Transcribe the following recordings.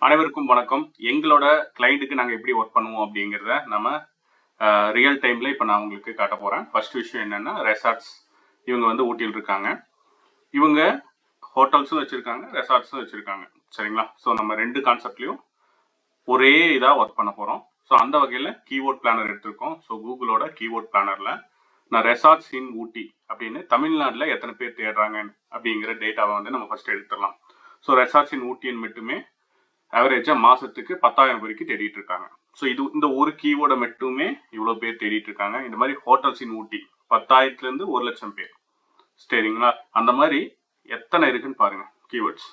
அனைவருக்கும் வணக்கம். எங்களோட கிளைண்ட்டுக்கு நாங்கள் எப்படி ஒர்க் பண்ணுவோம் அப்படிங்கிறத நம்ம ரியல் டைமில் இப்போ நான் உங்களுக்கு காட்ட போகிறேன். ஃபர்ஸ்ட் விஷயம் என்னென்னா, ரெசார்ட்ஸ் இவங்க வந்து ஊட்டியில் இருக்காங்க. இவங்க ஹோட்டல்ஸும் வச்சுருக்காங்க, ரெசார்ட்ஸும் வச்சுருக்காங்க. சரிங்களா? ஸோ நம்ம ரெண்டு கான்செப்ட்லேயும் ஒரே இதாக ஒர்க் பண்ண போகிறோம். ஸோ அந்த வகையில் கீவேர்ட் பிளானர் எடுத்திருக்கோம். ஸோ கூகுளோட கீவேர்ட் பிளானரில் நான் ரெசார்ட்ஸ் இன் ஊட்டி அப்படின்னு தமிழ்நாட்டில் எத்தனை பேர் தேடுறாங்க அப்படிங்கிற டேட்டாவை வந்து நம்ம ஃபர்ஸ்ட் எடுத்துடலாம். ஸோ ரெசார்ட்ஸ் இன் ஊட்டின்னு மட்டுமே ஆவரேஜாக மாதத்துக்கு 10,000 வரைக்கும் தேடிட்டு இருக்காங்க. ஸோ இந்த ஒரு கீவேர்டை மட்டுமே இவ்வளோ பேர் தேடிட்டு இருக்காங்க. இந்த மாதிரி ஹோட்டல்ஸ் இன் ஊட்டி 10,000லேருந்து 1,00,000 பேர். சரிங்களா? அந்த மாதிரி எத்தனை இருக்குன்னு பாருங்க கீவேர்ட்ஸ்.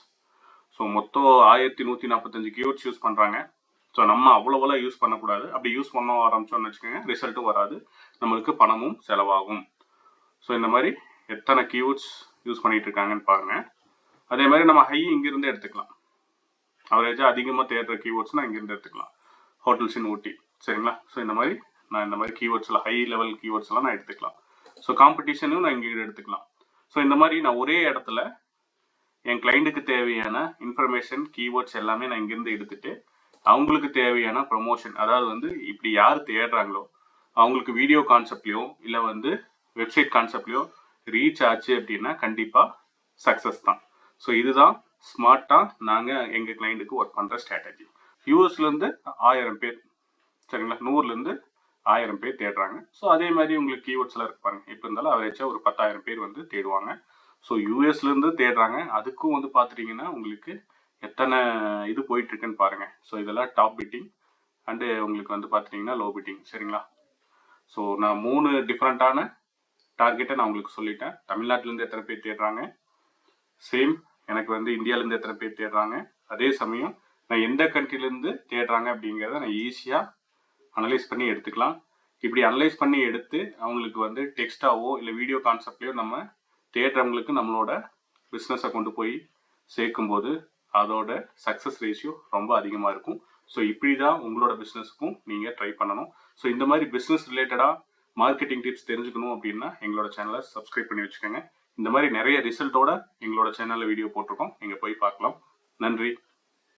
ஸோ மொத்தம் 1145 கீவேர்ட்ஸ் யூஸ் பண்ணுறாங்க. ஸோ நம்ம அவ்வளோவெல்லாம் யூஸ் பண்ணக்கூடாது. அப்படி யூஸ் பண்ண ஆரம்பிச்சோம்னு வச்சுக்கோங்க, ரிசல்ட்டும் வராது, நம்மளுக்கு பணமும் செலவாகும். ஸோ இந்த மாதிரி எத்தனை கீவேர்ட்ஸ் யூஸ் பண்ணிட்டு இருக்காங்கன்னு பாருங்க. அதே மாதிரி நம்ம ஹை இங்கிருந்து எடுத்துக்கலாம். அவரேஜாக அதிகமாக தேடுற கீவேர்ட்ஸ்னால் இங்கேருந்து எடுத்துக்கலாம். ஹோட்டல்ஸ் இன் ஊட்டி. சரிங்களா? ஸோ இந்த மாதிரி கீவேர்ட்ஸில் ஹை லெவல் கீவேர்ட்ஸ்லாம் நான் எடுத்துக்கலாம். ஸோ காம்படிஷனும் நான் இங்கே எடுத்துக்கலாம். ஸோ இந்த மாதிரி நான் ஒரே இடத்துல என் கிளைண்ட்டுக்கு தேவையான இன்ஃபர்மேஷன் கீவேர்ட்ஸ் எல்லாமே நான் இங்கேருந்து எடுத்துட்டு அவங்களுக்கு தேவையான ப்ரொமோஷன், அதாவது வந்து இப்படி யார் தேடுறாங்களோ அவங்களுக்கு வீடியோ கான்செப்ட்லையோ இல்லை வந்து வெப்சைட் கான்செப்ட்லையோ ரீச் ஆச்சு அப்படின்னா கண்டிப்பாக சக்ஸஸ் தான். ஸோ இதுதான் ஸ்மார்ட்டாக நாங்கள் எங்கள் கிளைண்ட்டுக்கு ஒர்க் பண்ணுற ஸ்ட்ராட்டஜி. யூஎஸ்லேருந்து 1000 பேர், சரிங்களா, 100லேருந்து 1000 பேர் தேடுறாங்க. ஸோ அதே மாதிரி உங்களுக்கு கீவேர்ட்ஸ்லாம் இருக்கு பாருங்க. இப்போ இருந்தாலும் அவரேஜாக ஒரு 10,000 பேர் வந்து தேடுவாங்க. ஸோ யூஎஸ்லேருந்து தேடுறாங்க. அதுக்கும் வந்து பார்த்துட்டிங்கன்னா உங்களுக்கு எத்தனை இது போயிட்டுருக்குன்னு பாருங்கள். ஸோ இதெல்லாம் டாப் பிட்டிங் அண்டு உங்களுக்கு வந்து பார்த்துட்டிங்கன்னா லோ பிட்டிங். சரிங்களா? ஸோ நான் 3 டிஃப்ரெண்ட்டான டார்கெட்டை நான் உங்களுக்கு சொல்லிட்டேன். தமிழ்நாட்டிலேருந்து எத்தனை பேர் தேடுறாங்க, சேம் எனக்கு வந்து இந்தியாவிலேருந்து எத்தனை பேர் தேடுறாங்க, அதே சமயம் நான் எந்த கண்ட்ரிலேருந்து தேடுறாங்க அப்படிங்கிறத நான் ஈஸியாக அனலைஸ் பண்ணி எடுத்துக்கலாம். இப்படி அனலைஸ் பண்ணி எடுத்து அவங்களுக்கு வந்து டெக்ஸ்டாவோ இல்லை வீடியோ கான்செப்ட்லையோ நம்ம தேடுறவங்களுக்கு நம்மளோட பிஸ்னஸை கொண்டு போய் சேர்க்கும்போது அதோட சக்ஸஸ் ரேஷியோ ரொம்ப அதிகமாக இருக்கும். ஸோ இப்படி தான் உங்களோட பிஸ்னஸுக்கும் நீங்கள் ட்ரை பண்ணணும். ஸோ இந்த மாதிரி பிஸ்னஸ் ரிலேட்டடாக மார்க்கெட்டிங் டிப்ஸ் தெரிஞ்சுக்கணும் அப்படின்னா எங்களோட சேனலை சப்ஸ்கிரைப் பண்ணி வச்சுக்கோங்க. இந்த மாதிரி நிறைய ரிசல்ட்டோட எங்களோட சேனலில் வீடியோ போட்டிருக்கோம். நீங்கள் போய் பார்க்கலாம். நன்றி.